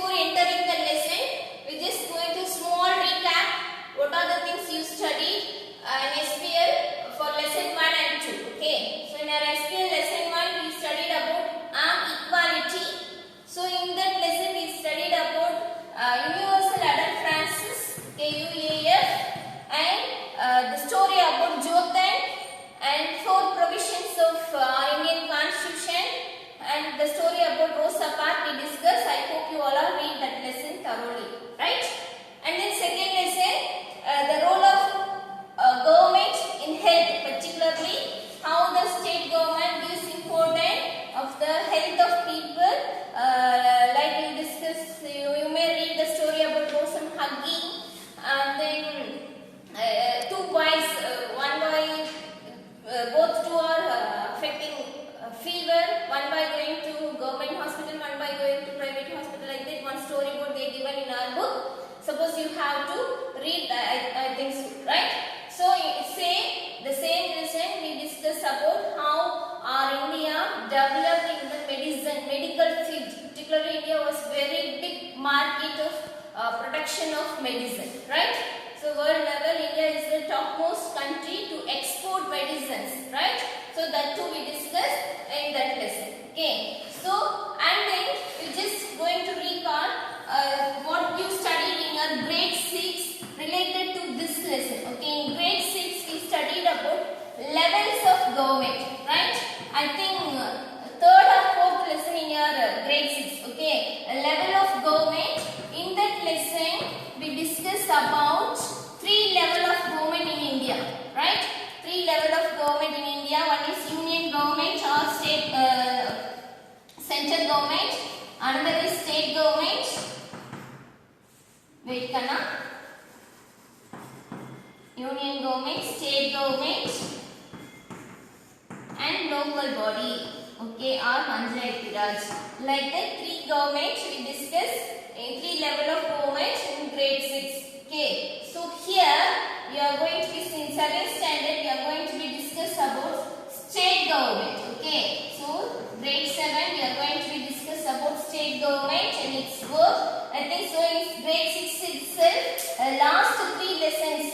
before entering the lesson, we just going to small recap what are the things you studied in SPL for lesson 1 and 2. Okay, so in our SPL lesson 1 we studied about arm equality. So in that lesson we studied about Universal Adult Francis, UAF, and the story about Jyotan and 4 provisions of Indian Constitution, and the story about Rosa Parks we discussed. I hope you all are read that lesson thoroughly, right? And then second lesson, the role of government in health, particularly how the state government gives importance of the health of people. Like we discussed, you may read the story about Rosam hugging, and then 2 boys, one boy, both 2 are affecting fever, one by going to government hospital, one by going to private hospital. Like that, one storyboard they given in our book. Suppose you have to read that, I think so, right? So say the same lesson we discuss about how our India developed in the medical field. Particularly India was very big market of production of medicine, right? So world level India is the topmost country to export medicines, right? So that too we discussed in that lesson. Okay. So and then we just going to recall what you studied in your grade 6 related to this lesson. Okay. In grade 6 we studied about levels of government, right? I think third or fourth lesson in your grade 6. Okay. A level of government. In that lesson we discussed about 3 level of government in India, right? 3 level of government in India. One is union government or state central government. Another is state government. Wait, Kanna. Union government, state government, and local body. Okay, or Panchayati Raj. Like that, 3 governments we discussed in 3 level of government in grade 6. Okay, so here we are going to be in 7th standard. We are going to be discuss about state government. Okay, so grade 7 we are going to be discuss about state government and its work. I think so in grade 6 itself, last 3 lessons,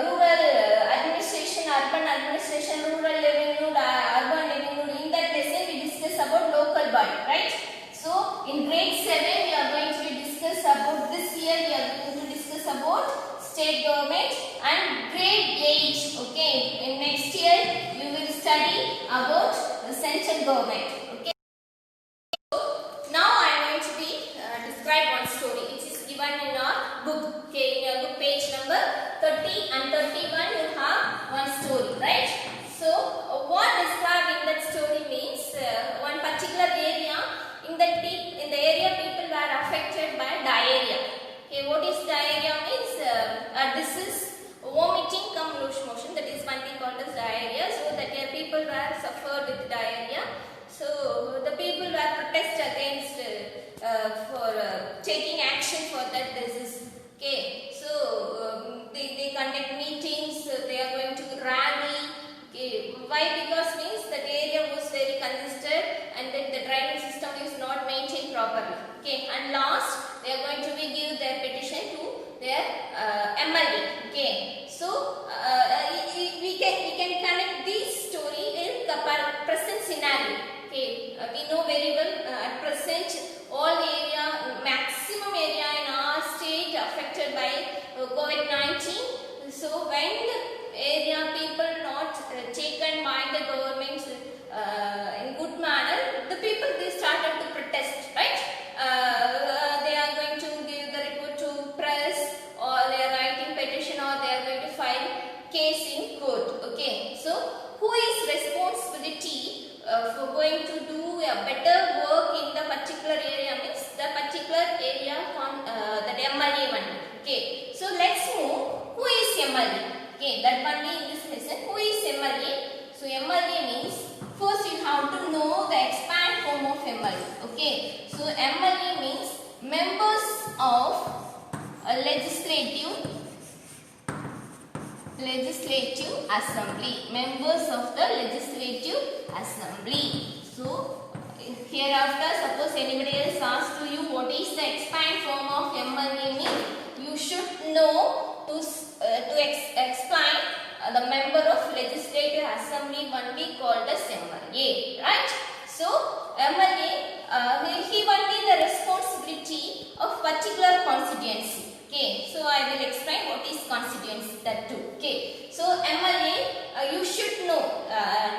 rural administration, urban administration, rural livelihood, urban livelihood. In that lesson we discuss about local body, right? So in grade 7 we are going to be discuss about this year we are going to discuss about state government, and grade 8. Okay, in next year you will study about the central government. Okay. So now I am going to be describe one story which is given in our book. Okay, in your book page number 30 and 31 you have one story, right? So what described in that story means one particular area. In the area people were affected by diarrhea. Okay, what is diarrhea means? This is vomiting cum loose motion. That is one thing called as diarrhea. So that people were suffered with diarrhea. So the people were protest against for taking action for that disease. Okay, so they conduct meetings. They are going to rally. Okay, why? Because means that area was very congested and then the drainage system is not maintained properly. Okay, and last they are going to be give their petition to their MLA. Okay, so we can connect this story in the present scenario. Okay, we know very well at present all area, maximum area in our state affected by COVID-19. So when the area people not taken by the government in good manner, the people they started to protest, right? They are going to give the report to press, or they are writing petition, or they are going to file case in court. Okay, so who is responsibility for going to do a better work in the particular area means the particular area from that MLA one. Okay, so let's move. Who is MLA? Okay, that one in this lesson. Who is MLA? So MLA means first you have to know the expand form of MLA. Okay, so MLA means members of a legislative assembly. Members of the legislative assembly. So hereafter, suppose anybody else asks to you what know to explain the member of legislative assembly only called as MLA, right? So MLA, he only the responsibility of particular constituency. Okay, so I will explain what is constituency that too. Okay, so MLA, you should know,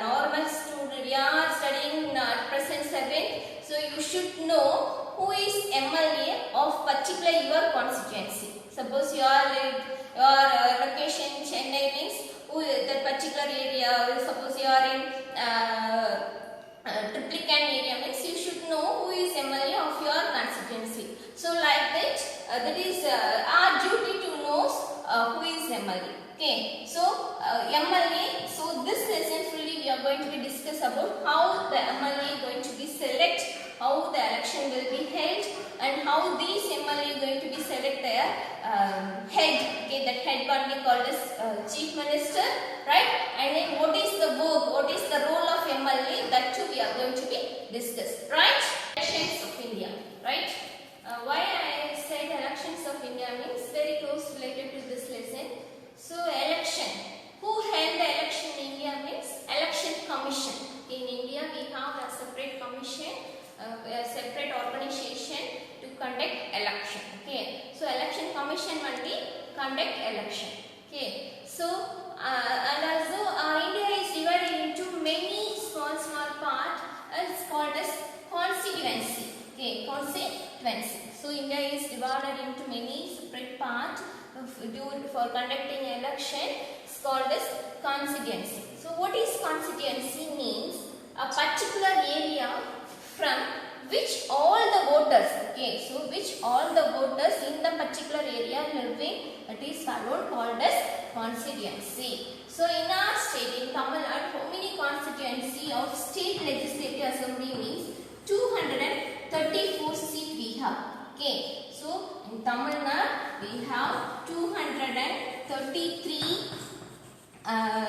normal student, we are studying present 7th, so you should know who is MLA of particular your constituency. Suppose your location Chennai means who that particular area. Suppose you are in Triplicane area means you should know who is MLA of your constituency. So like that, that is our duty to know who is MLA. Okay, so MLA. So this lesson fully we are going to be discuss about how the MLA going to be select, how the election will be held, and how these MLA going to be select their head. Okay, that head only called as chief minister, right? And then what is the work, what is the role of MLA, that too we are going to be discussed, right? Elections of India, right? Why I said elections of India means very close related to this lesson. So election, who held the election in India means election commission. In India we have a separate commission, a separate organization to conduct election. Okay, so election commission only conduct election. Okay, so and also India is divided into many small part, it's called as constituency. Okay, constituency. So India is divided into many separate parts for conducting election. It's called as constituency. So what is constituency means? A particular area from which all the voters, okay, so which all the voters in the particular area living, that is called as constituency. So in our state, in Tamil Nadu, how many constituency of state legislative assembly means 234 seat we have. Okay, so in Tamil Nadu we have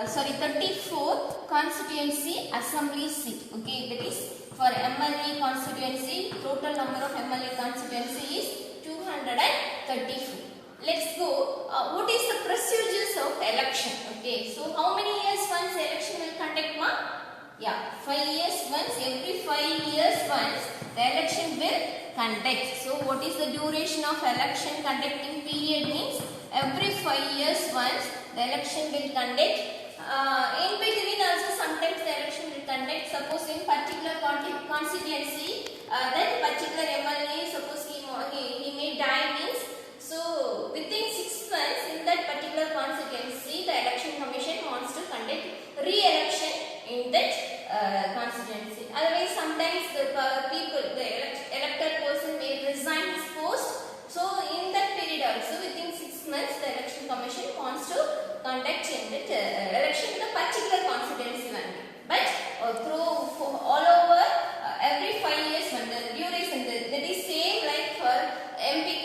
34 constituency assembly seat. Okay, that is for MLA constituency, total number of MLA constituency is 234. Let's go. What is the procedures of election? Okay, so how many years once election will conduct, ma? Yeah, 5 years once. Every 5 years once the election will conduct. So what is the duration of election conducting period means? Every 5 years once the election will conduct. In between also sometimes the election will conduct. Suppose in particular constituency, that particular MLA, suppose he may die means, so within 6 months in that particular constituency, the election commission wants to conduct re-election in that constituency. Otherwise, sometimes the elected person may resign his post. So in that period also, within 6 months, the election commission wants to conduct in that election in a particular constituency only. But through all over every 5 years, when the duration that is same like for MP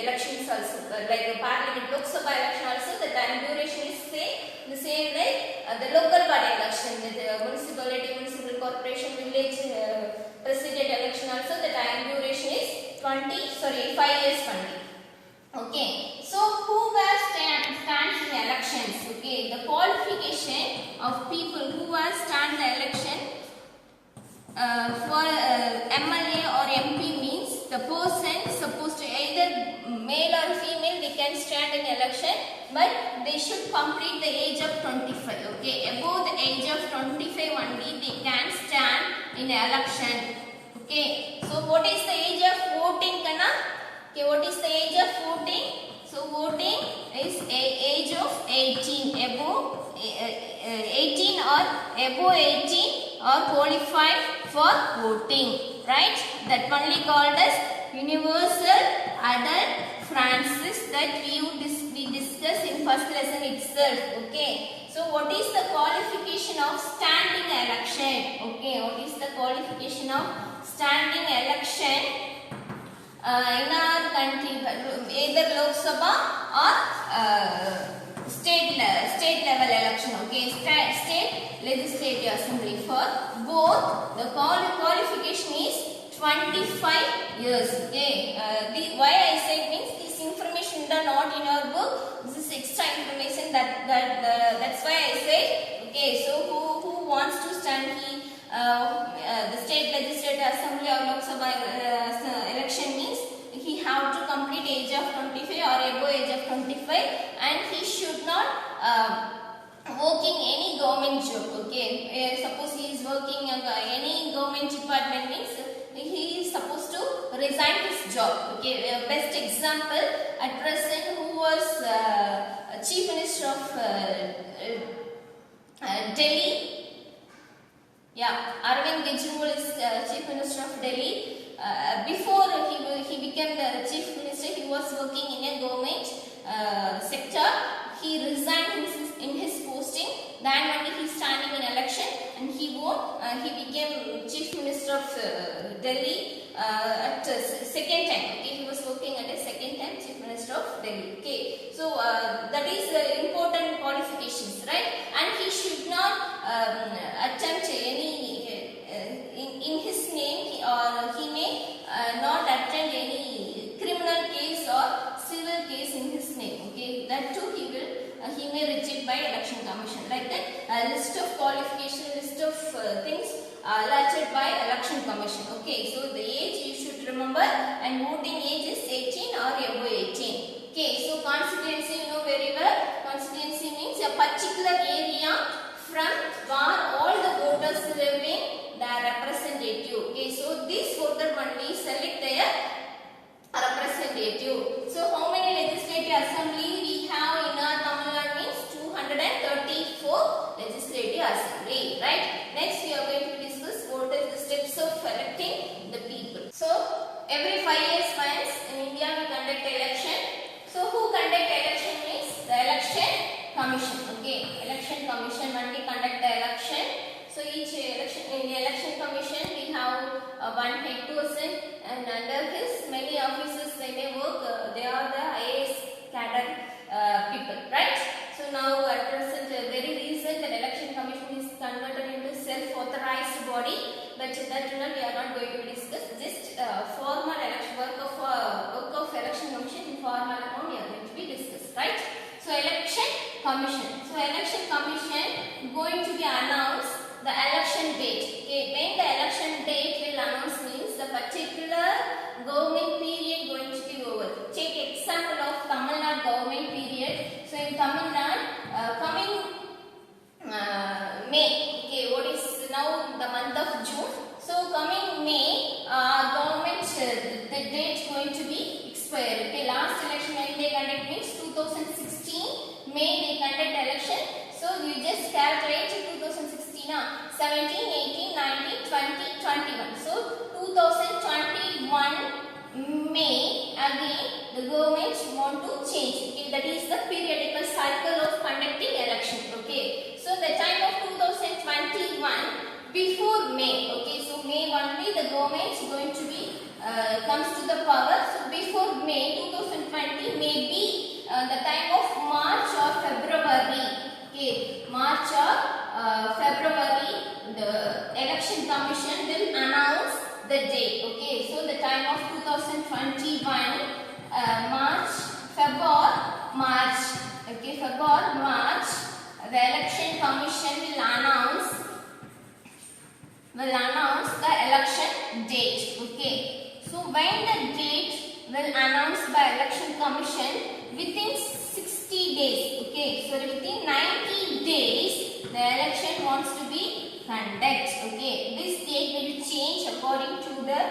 elections also, like the Parliament Lok Sabha election also, the time duration is same. The same like the local body election, the municipality, municipal corporation, village president election also, the time duration is 5 years only. Okay, so who stands in elections? Okay, the qualification of people who stand the election for MLA or MP means the person supposed to either male or female, they can stand in election, but they should complete the age of 25. Okay, above the age of 25 only they can stand in election. Okay, so what is the age of voting, Kana? Okay, what is the age of voting? So voting is age of 18, above 18 or above 18 or qualified for voting, right? That only called as universal adult franchise that we discussed in first lesson itself. Okay, so what is the qualification of standing election? Okay, what is the qualification of standing election in our country, either Lok Sabha or state level election? Okay, state legislative assembly. For both the qualification is 25 years. Okay, why I said means this information done not in your book. This is extra information that's why I said. Okay, so who wants to stand the state legislative assembly or Lok Sabha election means he have to complete age of 25 or above age of 25, and he should not working any government job. Okay, suppose he is working any government department means he is supposed to resign his job. Okay, best example at present who was chief minister of Delhi. Yeah, Arvind Kejriwal is chief minister of Delhi. Before he became the chief minister, he was working in a government sector. He resigned in his posting. Then only he standing in election and he won. He became chief minister of Delhi at second time. Okay, he was working at a second time chief minister of Delhi. Okay, so that is important qualifications, right? And he should not attempt any in his name, he may not attend any criminal case or civil case in his name. Okay, that too he may reject by election commission. Like that, list of qualification, list of things allotted by election commission. Okay, so the age you should remember, and voting age is 18 or above 18. Okay, so constituency you know very well. Constituency means a particular area from where all the voters live in the representative. Okay, so this voter only select their representative. So how many legislative assembly we have in our Tamil Nadu means 234 legislative assembly, right? Next we are going to discuss what is the steps of electing the people. So every 5 years once in India we conduct election. So who conduct election means the election commission. Okay, election commission only conduct the election. So each election, in the election commission we have one head person, and under his many officers they may work. They are the IAS cadre people, right? So now at present, very recent, that election commission is converted into self-authorized body, but that we are not going to discuss. Just formal election work of election commission in formal account we are going to be discussed, right? So election commission. So election commission going to be announced the election date. Okay, when the election date will announce means the particular government period going to be over. Take example of Tamil Nadu government period. So in Tamil Nadu, coming May. Okay, what is now the month of June. So coming May, government the date going to be expired. Okay, last election when they conduct means 2016 May they conduct election. So you just calculate 2016. 17, 18, 19, 20, 21. So 2021 May again the government want to change. Okay, that is the periodical cycle of conducting election. Okay, so the time of 2021 before May. Okay, so May only the government is going to be comes to the power. So before May 2020 may be the time of March or February. Okay, March or February, the election commission will announce the date. Okay, so the time of 2021 March, February, March. Okay, February, March, the election commission will announce the election date. Okay, so when the date will announce by election commission within 60 days. Okay, so within 90 days the election wants to be conduct. Okay, this date will change according to the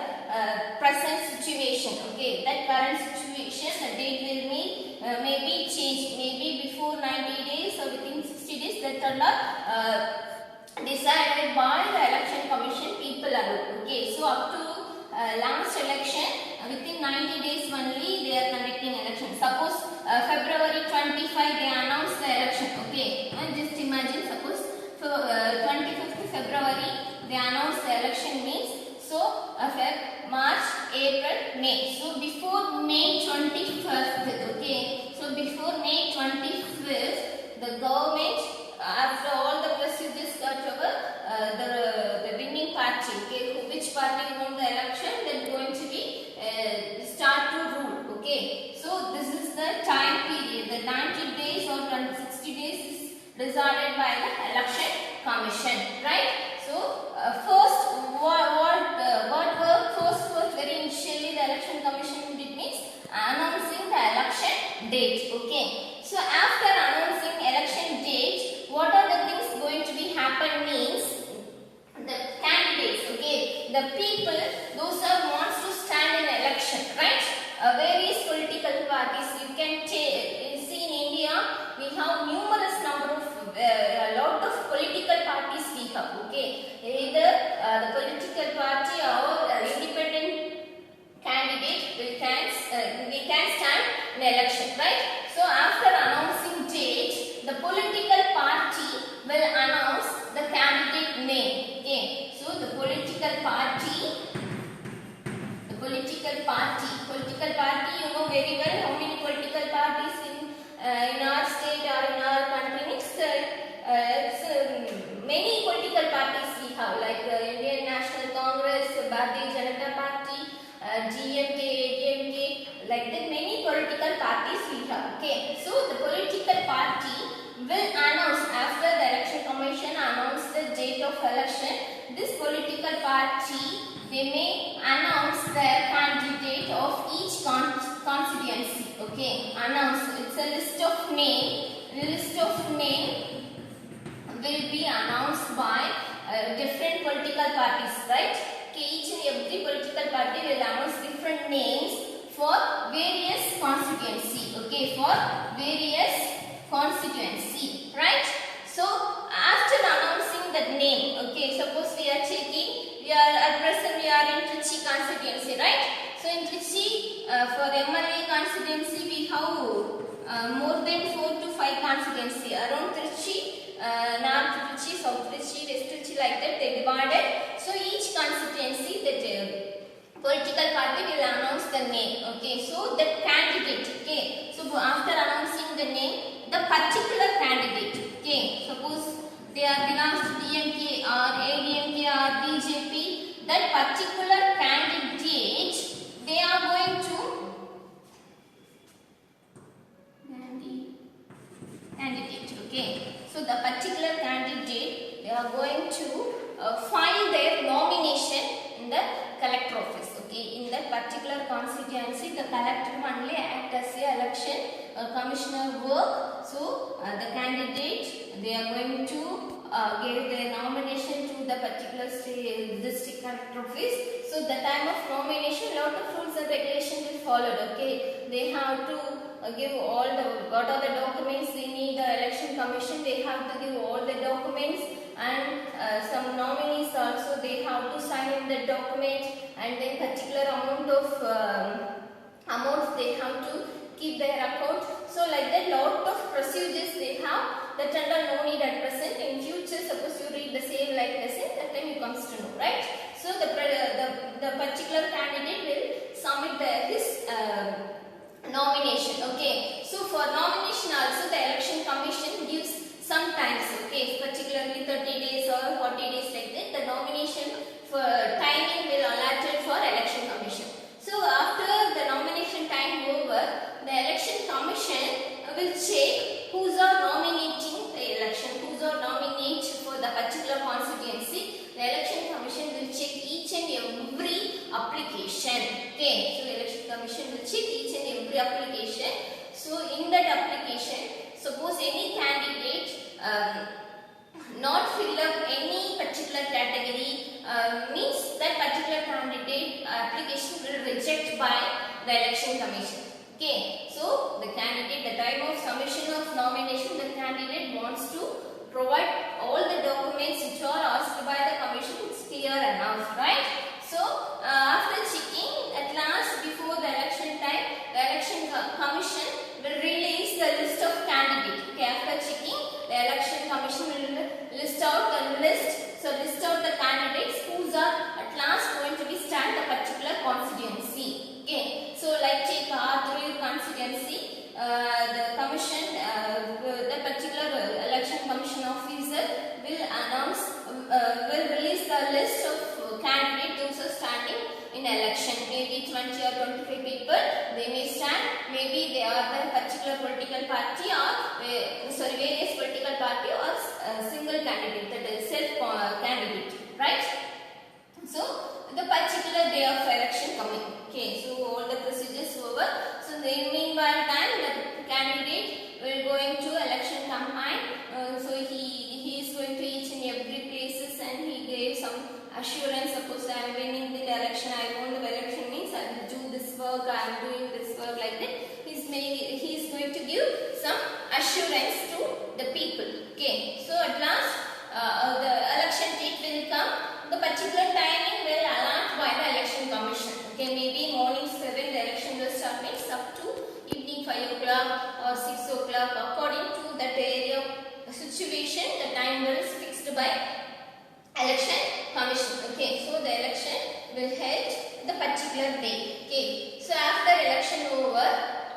present situation. Okay, that current situation, the date will maybe change, maybe before 90 days or within 60 days. That are decided by the election commission people alone. Okay, so up to last election within 90 days only they are conducting election. Suppose February 25 they announce the election. Okay, just imagine suppose 25th February they announce the election means so Feb, March, April, May. So before May 21st. Okay, so before May 25th the government after all the procedures got over, the winning party, okay, which party won the election, they're going to be start to rule. Okay, so this is the time the 90 days or 60 days is decided by the election commission, right? So first first very initially the election commission did means announcing the election date. Okay, so after announcing election date, what are the things going to be happen means the candidates, okay, the people those who wants to stand in election, right? Various political parties you can see in India we have numerous number of a lot of political parties we have, okay, either the political party or independent candidate we can stand in election, right? So after announcing date, the political party will announce the candidate name. Okay, so the political party, you know very well how many political parties in our state or in our country. Next, many political parties we have like Indian National Congress, Bharatiya Janata Party, GMK, ADMK, like that many political parties we have. Okay, so the political party will announce after the election commission announce the date of election. This political party they may announce the candidate of each constituency. Okay, announce it's a list of name. The list of name will be announced by different political parties, right? Okay, each and every political party will announce different names for various constituency. Okay, for various constituency, right? So after announcing that name, okay, suppose we are checking, we are at present we are in Trichy constituency, right? So in Trichy for MLA constituency we have more than 4 to 5 constituency around Trichy, North Trichy, South Trichy, West Trichy, like that they divided. So each constituency that political party will announce the name. Okay, so the candidate, okay, so after announcing the name, the particular candidate, okay, suppose they are belongs to DMK or ADMK or BJP, that particular candidate they are going to candidate, okay, so the particular candidate they are going to file their nomination in the collector office. Okay, in that particular constituency the collector only act as a election commissioner work. So the candidate they are going to give their nomination to the particular district collector office. So the time of nomination lot of rules and regulations will follow. Okay, they have to give all the what are the documents they need. The election commission they have to give all the documents, and some nominees also they have to sign in the document, and then particular amount of amounts they have to keep their account. So like that lot of procedures they have that under no need at present. In future suppose you read the same like lesson, that time you comes to know, right? So the particular candidate will submit his nomination. Okay, so for nomination also the election commission gives sometimes, okay, particularly 30 days or 40 days like that, the nomination for timing will allotted for election commission. So after the nomination time over, the election commission will check who's are nominating the election, who's are nominate for the particular constituency. The election commission will check each and every application. Okay, so the election commission will check each and every application. So in that application, suppose any candidate not fill up any particular category, means that particular candidate application will reject by the election commission. Okay, so the candidate, the time of submission of nomination, the candidate wants to provide all the documents which are asked by the commission. It's clear enough, right? So after checking, at last before the election time, the election commission will release the list of candidates. Okay, after checking, the election commission will list out the list. So list out the candidates who are at last going to be stand the particular constituency. Okay, so like take R3 constituency, the commission, the particular election commission officer will announce, will release the list of candidates who are standing in election, maybe 20 or 25 25 people, they may stand. Maybe they are the particular political party or various political party or single candidate, that is self candidate, right? So the particular day of election coming. Okay, so all the procedures over. So in the meanwhile time, the candidate will go into election campaign. So he is going to each and every places and he gave some assurance. Suppose I am winning the election, I won the election means I will do this work, I am doing this work, like that. He is going to give some assurance to the people. Okay, so at last the election date will come. The particular timing will allot by the election commission. Okay, maybe morning 7 the election will start, means up to evening 5 o'clock or 6 o'clock, according to that area situation. The time will is fixed by election commission. Okay, so the election will held the particular day. Okay, so after election over,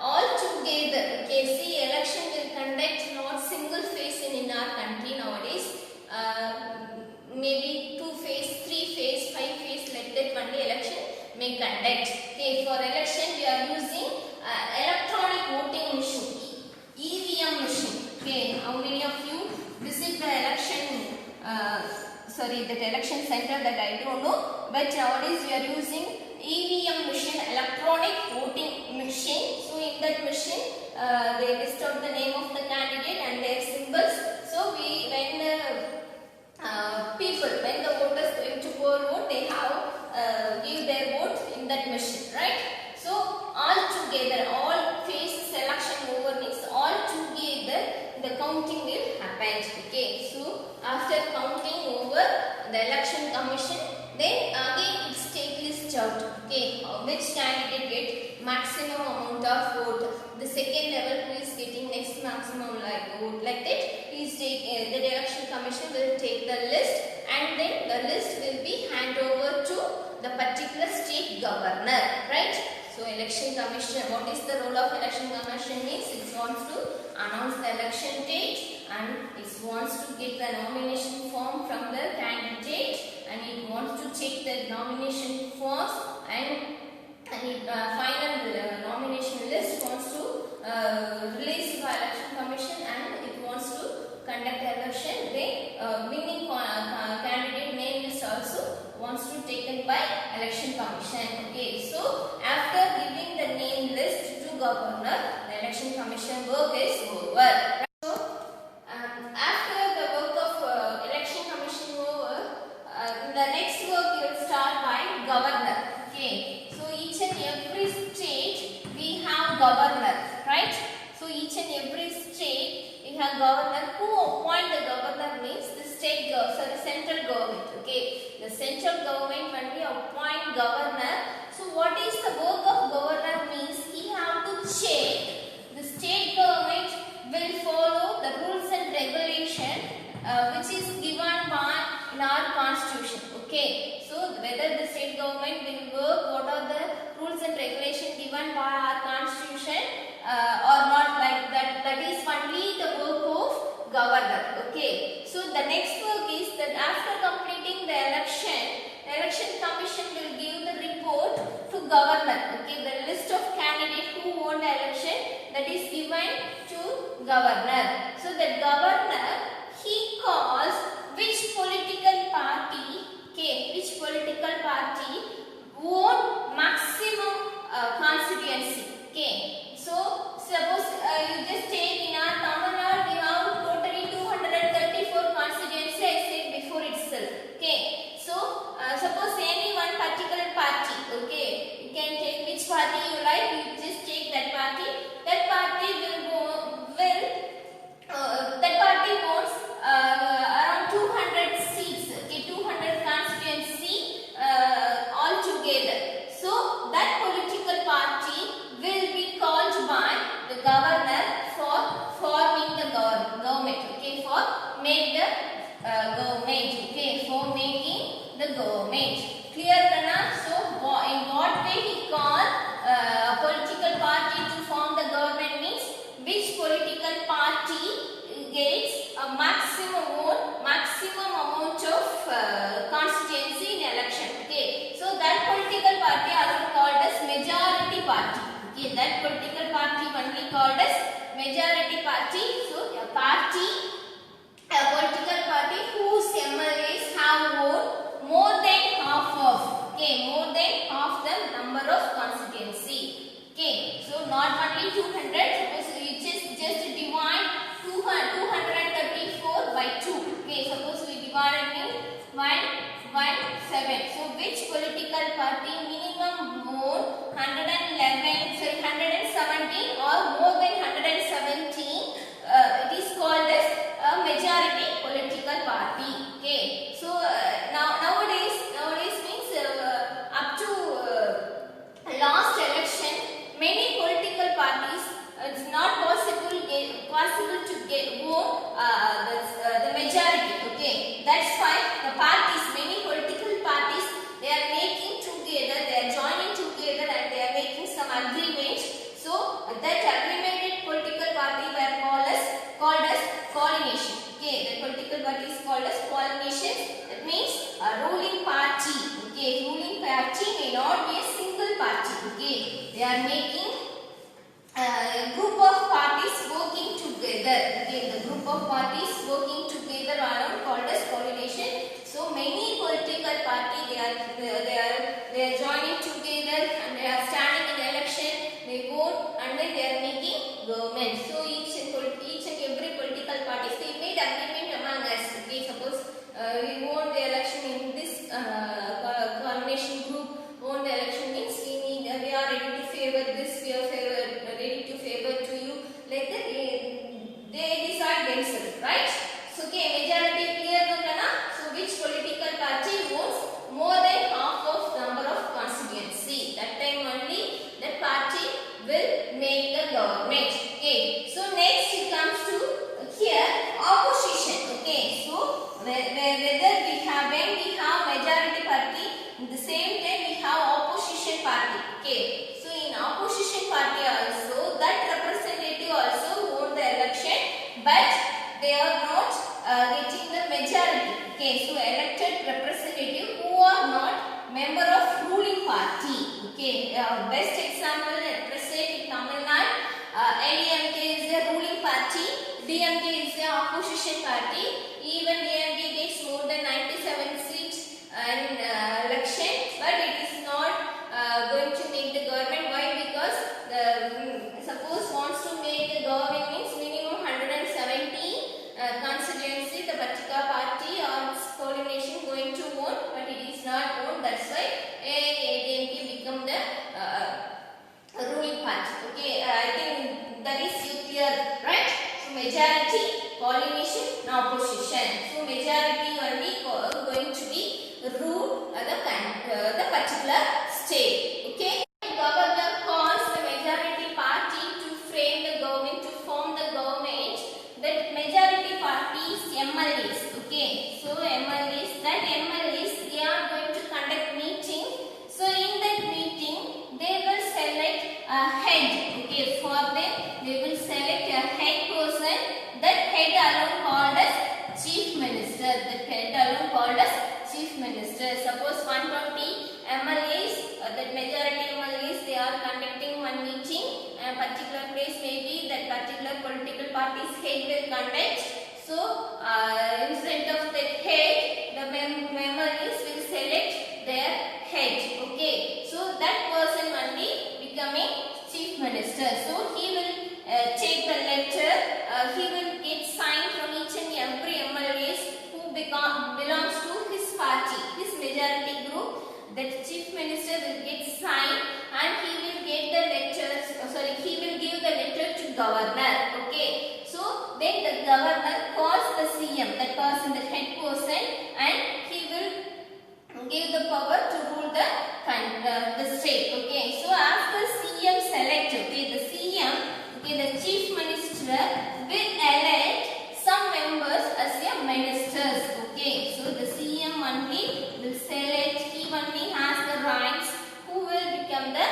all together. Okay, see, election will conduct not single phase in our country nowadays. Maybe 2 phase, 3 phase, 5 phase, like that one day election may conduct. Okay, for election we are using electronic voting machine, EVM machine. Okay, how many of you visit the election? That election center, that I don't know, but nowadays we are using EVM machine, electronic voting machine. So in that machine they list out the name of the candidate and their symbols. So when the voters going to vote, they have give their vote in that machine, right? So all together, all phases election over means all together the counting will happen. Okay, so after counting over the election commission, then again its take list out. Okay, which candidate get maximum amount of vote, the second level who is getting next maximum vote, like that. The election commission will take the list and then the list will be handed over to the particular state governor, right? So election commission, what is the role of election commission means it wants to announce the election date and it wants to get the nomination form from the candidate and it wants to check the nomination forms and it, final nomination list wants to release by election commission and it wants to conduct election. Then winning candidate name list also wants to taken by election commission. Okay, so after giving the name list to governor, the election commission work is over. So after the work of election commission over, the next work will start by governor. Okay, so each and every state we have governor, right? So each and every state we have governor. Who appoint the governor means the central government. Okay, the central government when we appoint governor. So what is the work of governor means he have to check the state government will follow the rules and regulation which is given by in our constitution. Okay, so whether the state government will work, what are the rules and regulation given by our constitution or not, like that. That is only the work of governor. Okay, so the next work is that after completing the election commission will give the report to governor. Okay, the list of candidates who won the election, that is given to governor. So the governor, he calls which political party, okay, which political party won maximum constituency. Okay, so suppose you just take in our Tamil Nadu, we have totally 234 constituency, I said before itself. Okay, so suppose any one particular party, okay, you can take which party you like, you just take that party will that party not only 200, suppose we just divide 234 by 2. Okay, suppose we divided in 117. So which political party minimum more 111, sorry 117 or more than 117? It is called as a majority political party. Okay, so nowadays means up to last election, many political parties it's not possible to get vote the majority. Okay, that's why the parties, many political parties, they are making together, they are joining together and they are making some agreement. So that agreement political party were called as coalition. Okay, the political party is called as coalition. That means a ruling party. Okay, ruling party may not be a single party. Okay, they are making a group of parties working together. Okay, the group of parties working together are called as coalition. So many political party they are joining together and they are standing in the election. They vote and then they are making government. So each and every political parties they made agreement among us. Okay, suppose we won the election in this coalition group. Won the election means we are ready to favor this, we are ready to favor to you. Like that, they decide themselves, right? So okay, majority clear na? So which political party wants more than half of number of constituency? That time only that party will make the government. Okay. So next it comes to here opposition. Okay. So whether we have majority party, at the same time we have opposition party. Okay. So in opposition party also that representative also won the election, but they are not getting the majority. Okay. So elected representative who are not member of ruling party. Okay. Best example at present in Tamil Nadu, ADMK is the ruling party, DMK is the opposition party. Even DMK gets more than 97 seats in election, but it is not going to make the government. Why? Because suppose wants to make the government means minimum 170 constituency the particular party or coalition going to vote, but it is not vote. That's why ADMK become the ruling party. Okay, I think that is clear, right? So majority, coalition, and opposition. So majority only going to be rule the particular state. Okay. Governor calls the majority party to frame the government, to form the government. That majority party is MLAs. Okay. So MLAs, they are going to conduct meeting. So in that meeting, they will select a head. Okay. For them, they will select a head person. That head alone called as chief minister. That head alone called as chief minister. Suppose 120 MLAs, that majority MLAs, they are conducting one meeting. A particular place, maybe that particular political party's head will conduct. So instead of that head, the MLAs will select their head. Okay. So that person only becoming chief minister. So he will take the letter. He will get signed from each and every MLAs who belongs to his party, his majority group. That chief minister will get signed and he will get the letters. He will give the letter to governor. Okay. So then the governor calls the CM, that person, the head person, and he will give the power to rule the state. Okay. So after CM select, okay, the CM, okay, the chief minister will elect some members as their ministers. Okay. So the CM only will select, he only has the rights who will become the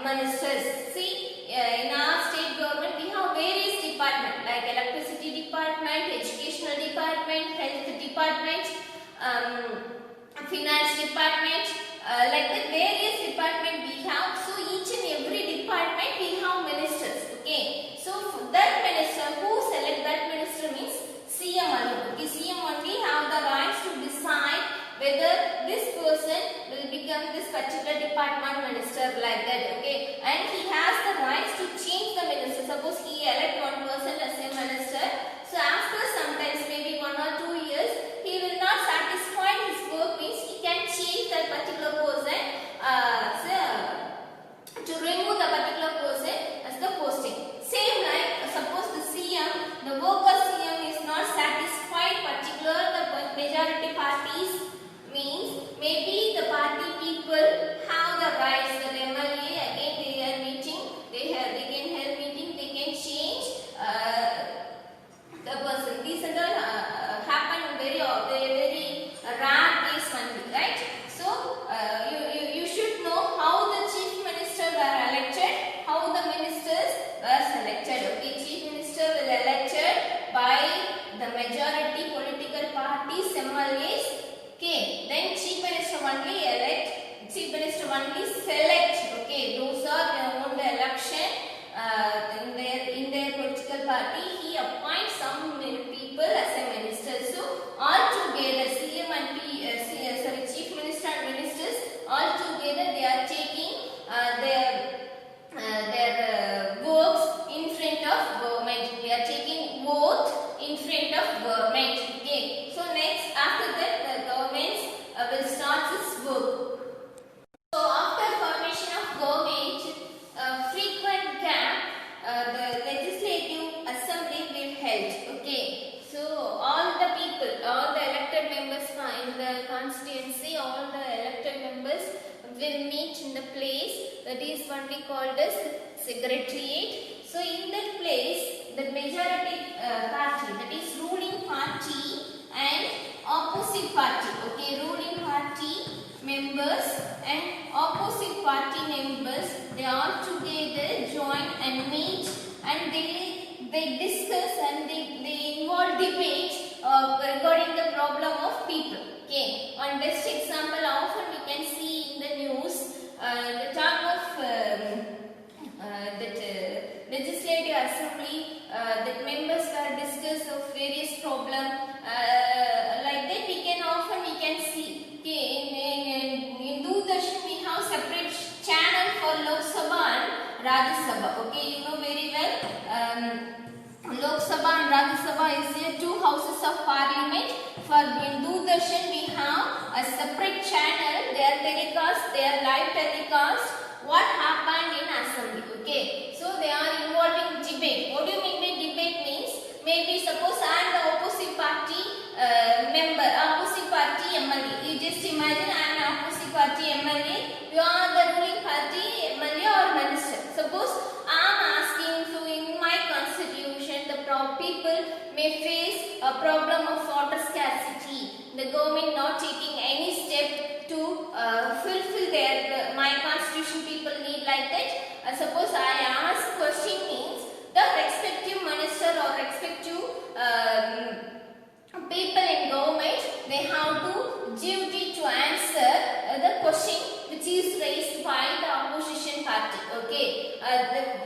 ministers. See, in our state government we have various departments like electricity department, educational department, health department, finance department, like the various department we have. So each and every department we have ministers. Okay. So that minister, who select that minister means CM alone. Okay. CM only have the rights to decide whether this person will become this particular department minister, like that. Okay. And he has the rights to change that is only called as secretariat. So in that place, the majority party, that is ruling party and opposite party, okay, ruling party members and opposite party members, they all together join and meet, and they discuss and they involve debate regarding the problem of people. Okay, one best example often we can see in the news, the time of that legislative assembly, that members were discussed of various problem, like that we can see. Okay, in Doordarshan we have separate channel for Lok Sabha and Rajya Sabha. Okay, you know very well. Lok Sabha and Rajya Sabha is the two houses of parliament. For in Doordarshan we have a separate channel. Their telecast, their live telecast, what happened in assembly. Okay, so they are involving debate. What do you mean by debate? Means maybe suppose I am the opposite party member, opposite party MLA. You just imagine I am an opposite party MLA. You are the ruling party MLA or minister. Suppose I am asking, so in my constitution, the people may face a problem of water scarcity. The government not taking any step to fulfill their my constitution people need like that. Suppose I ask question means the respective minister or respective people in government, they have to duty to answer the question which is raised by the opposition party. Okay,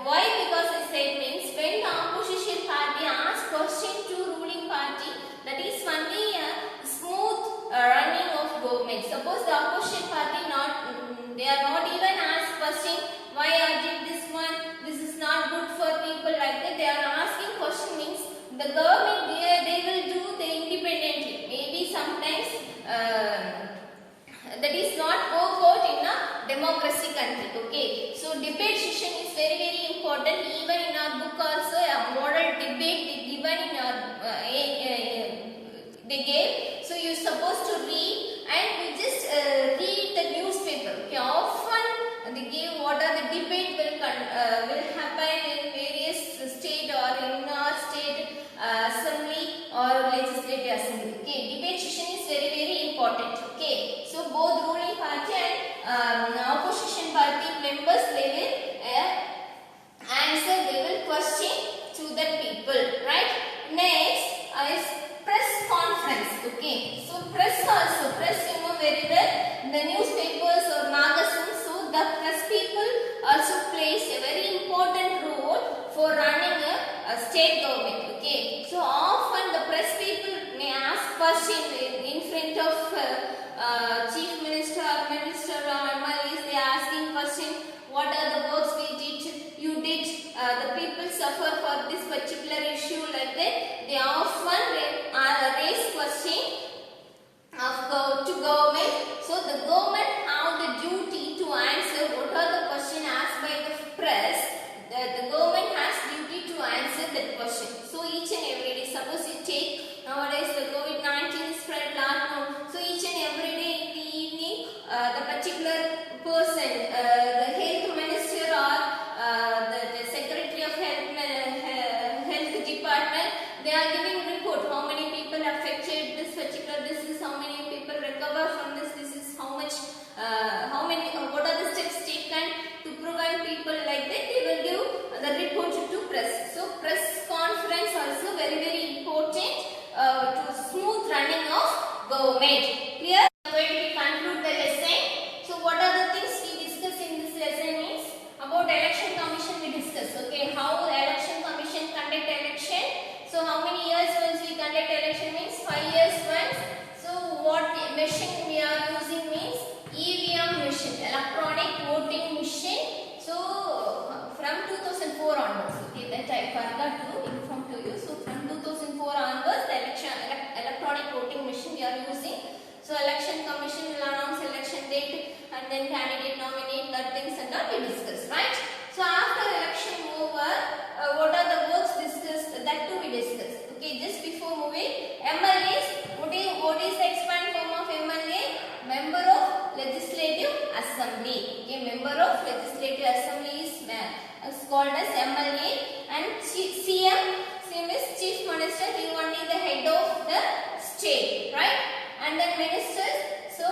why? Because I said means when the opposition party asks question to ruling party, that is only a smooth running of government. Suppose the opposition party they are not even asked question why I did this one, this is not good for people like that. They are asking question means the government they will do the independently. Maybe sometimes that is not work out in a democracy country. Okay, so debate session is very important. Even in our book also a model debate they given in our they gave. So you supposed to read and you just read the newspaper. Okay, often they give what are the debate will happen in various state or in our state assembly or legislative assembly. Okay, debate session is very important. Okay, so both ruling party and opposition party members they will answer, they will question to the people, right? Next is press conference. Okay, so press you know very well, the newspapers or magazines. So the press people also plays a very important role for running a state government. Okay, so often the press people may ask question in front of chief minister or minister or MLAs. They are asking question, what are the works we did, you did, the people suffer for this particular issue like that. They often raise question to government. So the government have the duty to answer what are the question asked by the press. The government has duty to answer that question. So each and every day, suppose you take nowadays the COVID-19 spread lot now. So each and every day in the evening, the particular person, the health minister or the secretary of health department, they are giving report how many people affected this particular disease, how many people recover from this disease, how much, what are the steps taken to prevent people like that. They will give the report to press. So press conference also very important to smooth running of government. Clear? Going to conclude the lesson. So what are the things we discuss in this lesson means about election commission we discuss. Okay, how the election commission conduct election. So how many years once we conduct election means 5 years once. So what machine we are using means EVM machine, electronic voting machine. So from 2004 onwards. Okay, that I forgot to inform to you. So from 2004 onwards, the electronic voting machine we are using. So election commission will announce election date and then candidate nominate, that things and all we discuss, right? So after election over, what are the works discussed? That too we discuss. Okay, just before moving, MLAs. What is the expand form of MLA? Member of Legislative Assembly. Okay, member of Legislative called as MLA, and CM is Chief Minister. He only the head of the state, right? And then ministers. So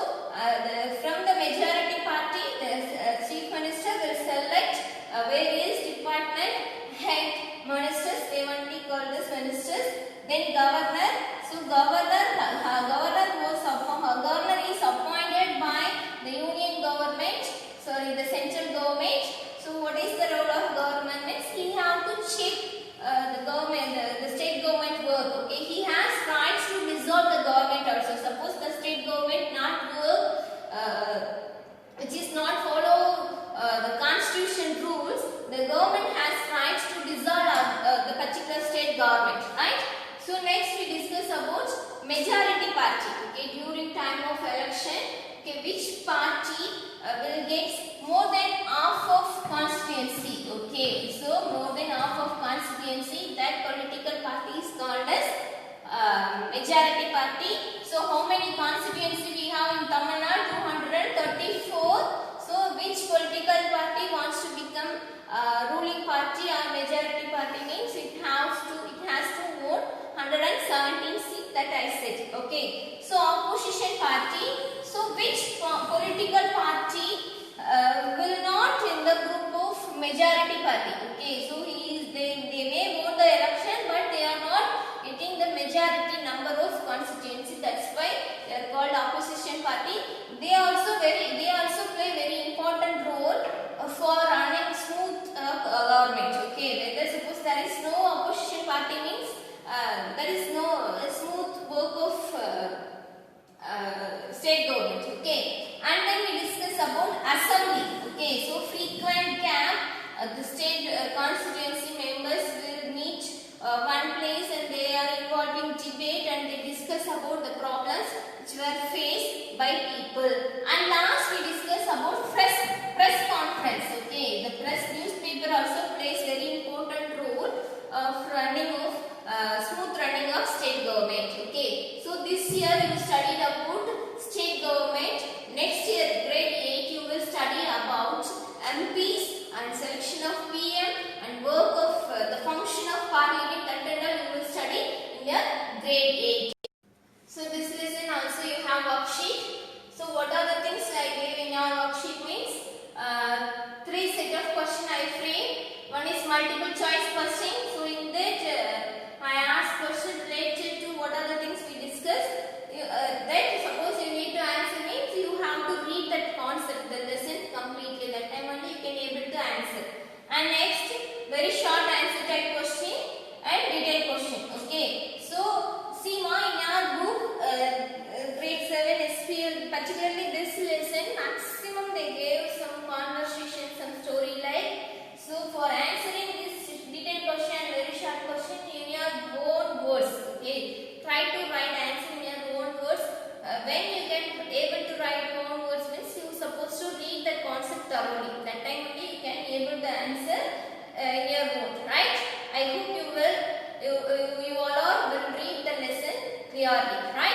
from the majority party, the Chief Minister will select various department head ministers. They only called as ministers. Then governor. So governor is appointed by the union government. Sorry, the central government. So what is the role of government? Means he have to check the government, the state government work. Okay, he has rights to dissolve the government also. Suppose the state government not work, which is not follow the constitution rules, the government has rights to dissolve the particular state government, right? So next we discuss about majority party. Okay, during time of election, okay, which party will get more than half of constituency? Okay, so more than half of constituency, that political party is called as majority party. So how many constituency we have in Tamil Nadu? 234. So which political party wants to become ruling party or majority party? Means it has to vote 117 seats, that I said. Okay, so opposition party. So which political party will not in the group of majority party? Okay, so they may vote the election, but they are not getting the majority number of constituency. That's why they are called opposition party. They also play very important role for running smooth government. Okay, whether suppose there is no opposition party, means there is no smooth work of state government. Okay, and then we discuss about assembly. Okay, so frequent gap, the state constituency members will meet one place and they are involved in debate and they discuss about the problems which were faced by people. And last we discuss about press conference. Okay, the press newspaper also plays very important role of smooth running of state government. Okay, so this year you studied about state government. Next year, grade 8, you will study about MPs and selection of PM and work of the function of parliament. That and all you will study in your grade 8. So this lesson also you have worksheet. So what are the things I gave in your worksheet? Means 3 set of question I framed. One is multiple choice question. So in that I asked question related to what are the things we discussed. That suppose you need to answer, means you have to read that concept, the lesson completely. That time only you can able to answer. And next, very short answer type question and detailed question. Okay, so see ma, in our book grade 7 SPL, particularly this lesson, maximum they gave some conversation, some story like. So for answering this detailed question and very short question in your own words. Okay, try to write answer in your own words. When you get able to write your own words, means you supposed to read the concept thoroughly. That time only you can able to answer in your own, right? I hope you all will read the lesson clearly, right?